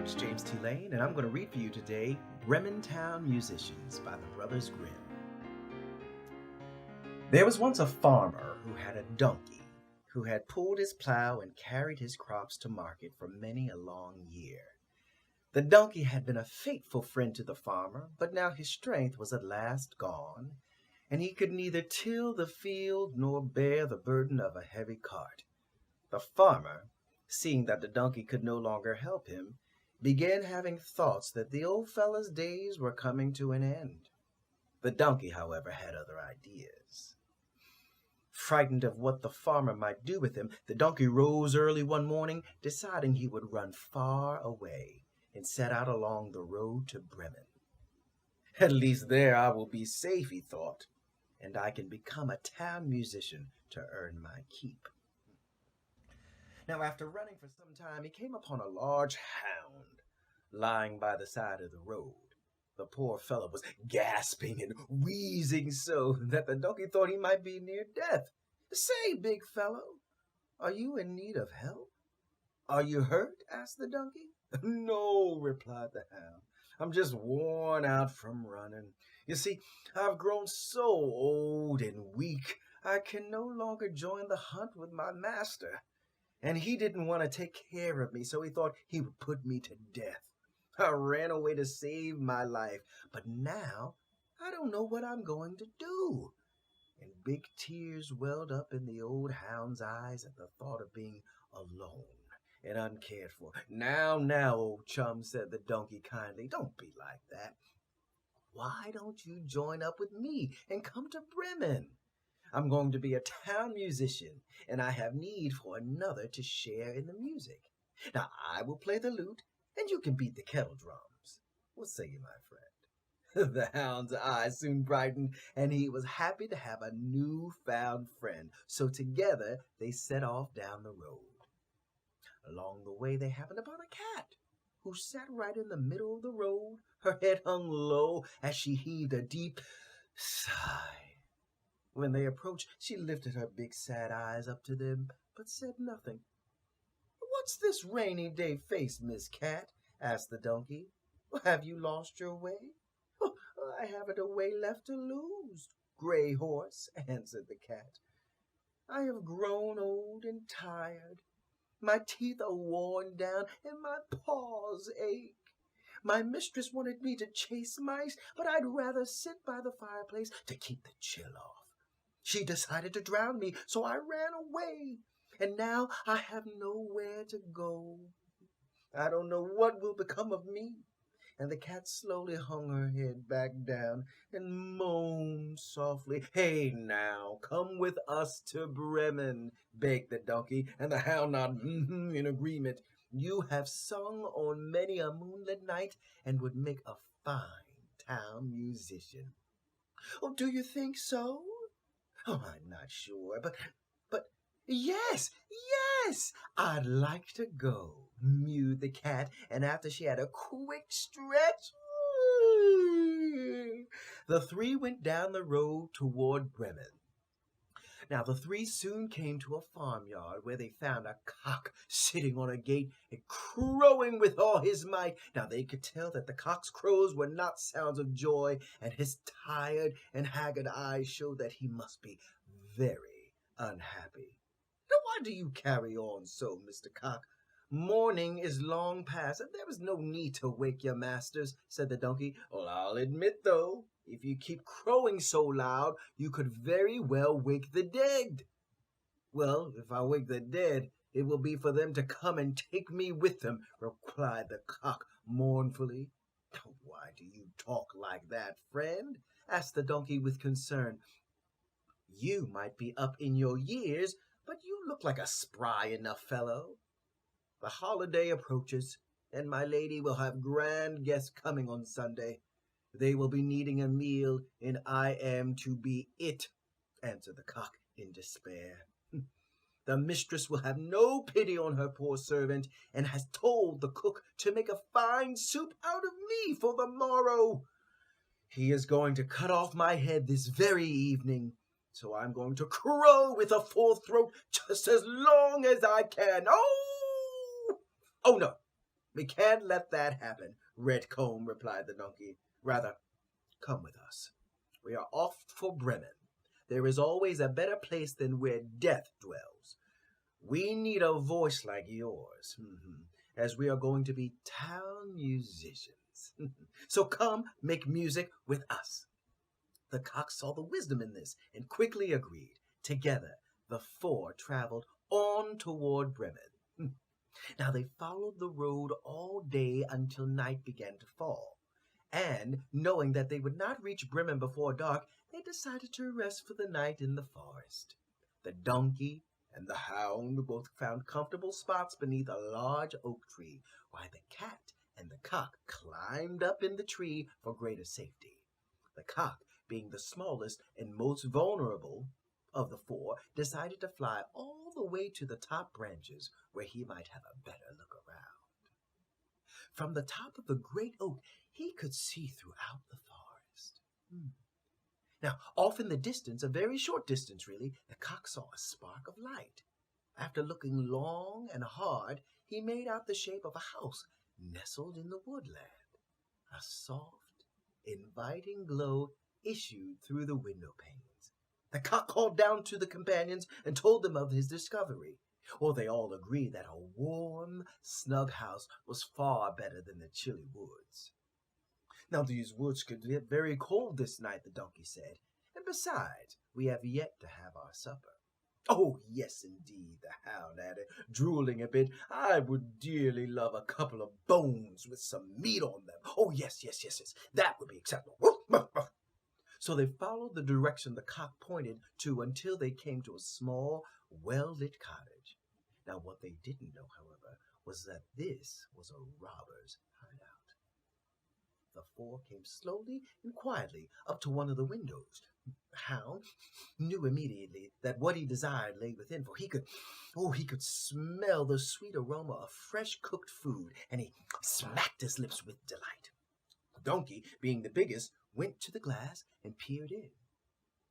name's James T. Lane, and I'm going to read for you today Bremen Town Musicians by the Brothers Grimm. There was once a farmer who had a donkey who had pulled his plow and carried his crops to market for many a long year. The donkey had been a faithful friend to the farmer, but now his strength was at last gone, and he could neither till the field nor bear the burden of a heavy cart. The farmer, seeing that the donkey could no longer help him, began having thoughts that the old fellow's days were coming to an end. The donkey, however, had other ideas. Frightened of what the farmer might do with him, the donkey rose early one morning, deciding he would run far away and set out along the road to Bremen. At least there I will be safe, he thought, and I can become a town musician to earn my keep. Now, after running for some time, he came upon a large hound lying by the side of the road. The poor fellow was gasping and wheezing so that the donkey thought he might be near death. "Say, big fellow, are you in need of help?" "Are you hurt?" asked the donkey. "No," replied the hound. "I'm just worn out from running. You see, I've grown so old and weak, I can no longer join the hunt with my master. And he didn't want to take care of me, so he thought he would put me to death. I ran away to save my life, but now I don't know what I'm going to do." And big tears welled up in the old hound's eyes at the thought of being alone and uncared for. Now, old chum," said the donkey kindly, "don't be like that. Why don't you join up with me and come to Bremen? I'm going to be a town musician, and I have need for another to share in the music. Now, I will play the lute, and you can beat the kettle drums. What say you, my friend?" The hound's eyes soon brightened, and he was happy to have a new-found friend. So together they set off down the road. Along the way they happened upon a cat, who sat right in the middle of the road. Her head hung low as she heaved a deep sigh. When they approached, she lifted her big sad eyes up to them, but said nothing. "What's this rainy day face, Miss Cat?" asked the donkey. "Have you lost your way?" "I haven't a way left to lose, gray horse," answered the cat. "I have grown old and tired. My teeth are worn down and my paws ache. My mistress wanted me to chase mice, but I'd rather sit by the fireplace to keep the chill off. She decided to drown me, so I ran away, and now I have nowhere to go. I don't know what will become of me." And the cat slowly hung her head back down and moaned softly. "Hey, now, come with us to Bremen," begged the donkey, and the hound nodded in agreement. "You have sung on many a moonlit night and would make a fine town musician." "Oh, do you think so?" "Oh, I'm not sure, but yes, I'd like to go," mewed the cat, and after she had a quick stretch, the three went down the road toward Bremen. Now the three soon came to a farmyard where they found a cock sitting on a gate and crowing with all his might. Now they could tell that the cock's crows were not sounds of joy, and his tired and haggard eyes showed that he must be very unhappy. "Now why do you carry on so, Mr. Cock? Morning is long past, and there is no need to wake your masters," said the donkey. "Well, I'll admit, though, if you keep crowing so loud, you could very well wake the dead." "Well, if I wake the dead, it will be for them to come and take me with them," replied the cock mournfully. "Why do you talk like that, friend?" asked the donkey with concern. "You might be up in your years, but you look like a spry enough fellow. The holiday approaches, and my lady will have grand guests coming on Sunday. They will be needing a meal, and I am to be it," answered the cock in despair. "The mistress will have no pity on her poor servant, and has told the cook to make a fine soup out of me for the morrow. He is going to cut off my head this very evening, so I'm going to crow with a full throat just as long as I can. Oh! Oh, no, "We can't let that happen, Redcomb," replied the donkey. "Rather, come with us. We are off for Bremen. There is always a better place than where death dwells. We need a voice like yours, as we are going to be town musicians. So come make music with us." The cock saw the wisdom in this and quickly agreed. Together, the four traveled on toward Bremen. Now they followed the road all day until night began to fall. And, knowing that they would not reach Bremen before dark, they decided to rest for the night in the forest. The donkey and the hound both found comfortable spots beneath a large oak tree, while the cat and the cock climbed up in the tree for greater safety. The cock, being the smallest and most vulnerable of the four, decided to fly all the way to the top branches where he might have a better look around. From the top of the great oak, he could see throughout the forest. Now, off in the distance, a very short distance really, the cock saw a spark of light. After looking long and hard, he made out the shape of a house nestled in the woodland. A soft, inviting glow issued through the window panes. The cock called down to the companions and told them of his discovery. They all agreed that a warm, snug house was far better than the chilly woods. "Now these woods could get very cold this night," the donkey said, "and besides, we have yet to have our supper." "Oh, yes, indeed," the hound added, drooling a bit. "I would dearly love a couple of bones with some meat on them. Oh, yes, that would be acceptable." So they followed the direction the cock pointed to until they came to a small, well-lit cottage. Now, what they didn't know, however, was that this was a robber's hideout. The four came slowly and quietly up to one of the windows. The hound knew immediately that what he desired lay within, for he could smell the sweet aroma of fresh cooked food, and he smacked his lips with delight. The donkey, being the biggest, went to the glass and peered in.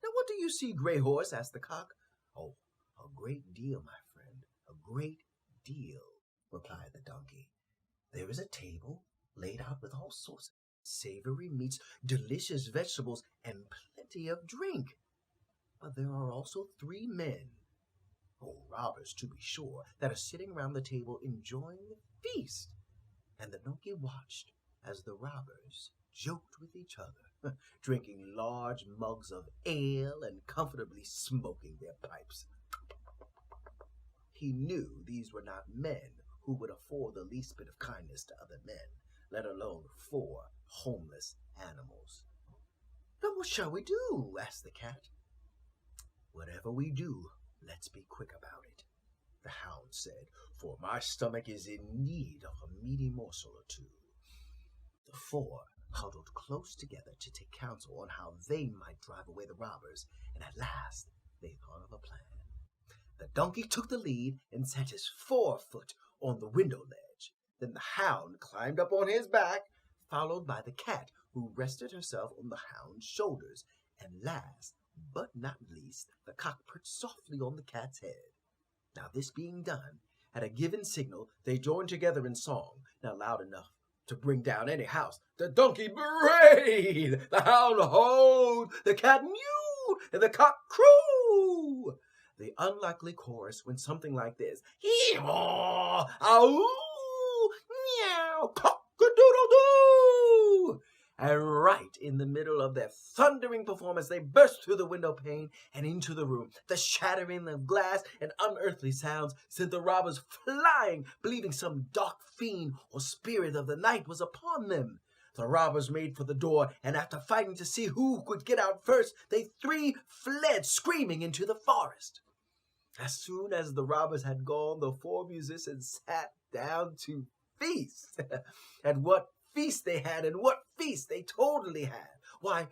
"Now what do you see, Gray Horse?" asked the cock. "Oh, a great deal, my friend, a great deal," replied the donkey. "There is a table laid out with all sorts of savory meats, delicious vegetables, and plenty of drink. But there are also 3 men, robbers to be sure, that are sitting round the table enjoying the feast." And the donkey watched as the robbers joked with each other, drinking large mugs of ale and comfortably smoking their pipes. He knew these were not men who would afford the least bit of kindness to other men, let alone 4 homeless animals. "Now what shall we do?" asked the cat. "Whatever we do, let's be quick about it," the hound said, "for my stomach is in need of a meaty morsel or 2. The 4 huddled close together to take counsel on how they might drive away the robbers, and at last they thought of a plan. The donkey took the lead and set his forefoot on the window ledge. Then the hound climbed up on his back, followed by the cat, who rested herself on the hound's shoulders, and last but not least, the cock perched softly on the cat's head. Now this being done, at a given signal, they joined together in song, now loud enough to bring down any house. The donkey brayed, the hound howled, the cat mewed, and the cock crew. The unlikely chorus went something like this: hee-haw, ow, meow, cock-a-doodle-doo. And right in the middle of their thundering performance, they burst through the window pane and into the room. The shattering of glass and unearthly sounds sent the robbers flying, believing some dark fiend or spirit of the night was upon them. The robbers made for the door, and after fighting to see who could get out first, they 3 fled screaming into the forest. As soon as the robbers had gone, the 4 musicians sat down to feast. And what feast they had, and what feast they totally had. Why,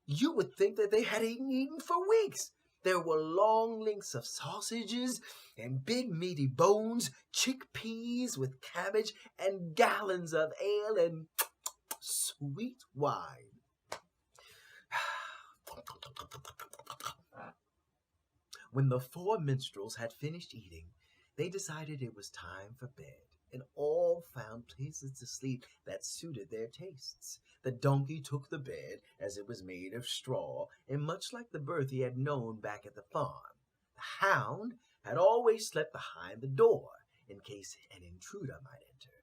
you would think that they had eaten for weeks. There were long links of sausages and big meaty bones, chickpeas with cabbage, and gallons of ale and sweet wine. When the 4 minstrels had finished eating, they decided it was time for bed, and all found places to sleep that suited their tastes. The donkey took the bed, as it was made of straw, and much like the berth he had known back at the farm. The hound had always slept behind the door, in case an intruder might enter,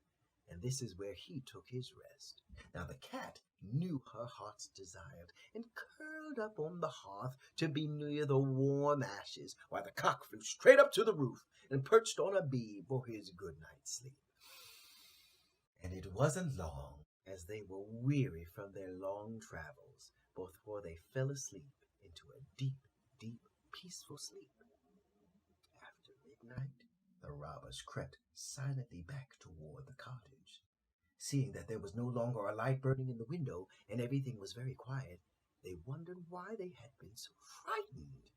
and this is where he took his rest. Now the cat knew her heart's desire, and curled up on the hearth to be near the warm ashes, while the cock flew straight up to the roof and perched on a beam for his good night's sleep. And it wasn't long, as they were weary from their long travels, before they fell asleep into a deep, deep, peaceful sleep. After midnight, the robbers crept silently back toward the cottage. Seeing that there was no longer a light burning in the window and everything was very quiet, they wondered why they had been so frightened.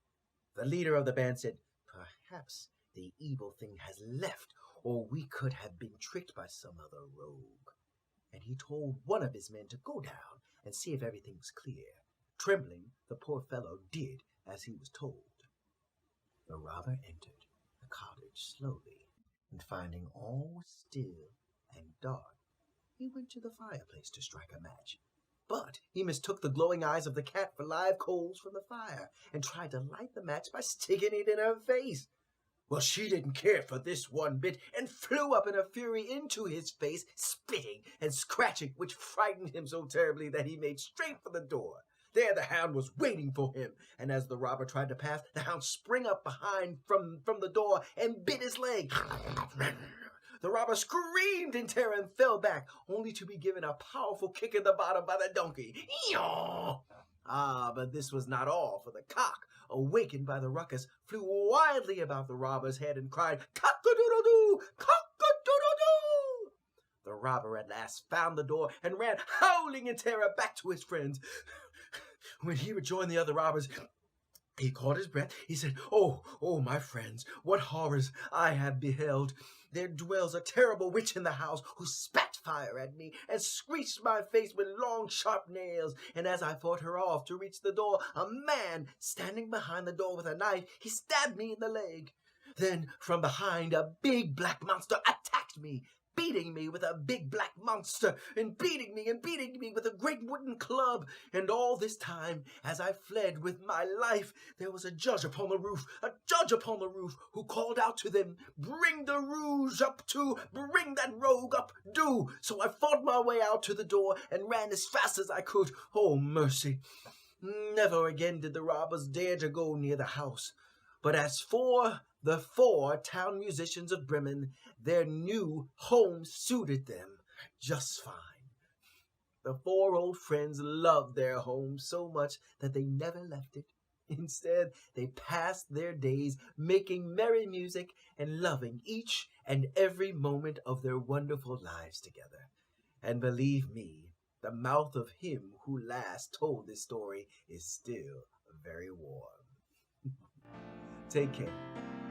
The leader of the band said, "Perhaps the evil thing has left, or we could have been tricked by some other rogue." And he told one of his men to go down and see if everything was clear. Trembling, the poor fellow did as he was told. The robber entered the cottage slowly, and finding all was still and dark, he went to the fireplace to strike a match. But he mistook the glowing eyes of the cat for live coals from the fire, and tried to light the match by sticking it in her face. Well, she didn't care for this one bit, and flew up in a fury into his face, spitting and scratching, which frightened him so terribly that he made straight for the door. There the hound was waiting for him, and as the robber tried to pass, the hound sprang up behind from the door and bit his leg. The robber screamed in terror and fell back, only to be given a powerful kick in the bottom by the donkey. But this was not all, for the cock, awakened by the ruckus, flew wildly about the robber's head and cried, "Cock-a-doodle-doo! Cock-a-doodle-doo!" The robber at last found the door and ran howling in terror back to his friends. When he rejoined the other robbers, he caught his breath. He said, Oh, my friends, what horrors I have beheld. There dwells a terrible witch in the house who spat fire at me and screeched my face with long, sharp nails. And as I fought her off to reach the door, a man standing behind the door with a knife, he stabbed me in the leg. Then from behind, a big black monster attacked me, beating me with a big black monster, and beating me with a great wooden club. And all this time, as I fled with my life, there was a judge upon the roof, who called out to them, "Bring the rouge up too, bring that rogue up, do." So I fought my way out to the door and ran as fast as I could. Oh, mercy! Never again did the robbers dare to go near the house. But as for the 4 town musicians of Bremen, their new home suited them just fine. The 4 old friends loved their home so much that they never left it. Instead, they passed their days making merry music and loving each and every moment of their wonderful lives together. And believe me, the mouth of him who last told this story is still very warm. Take care.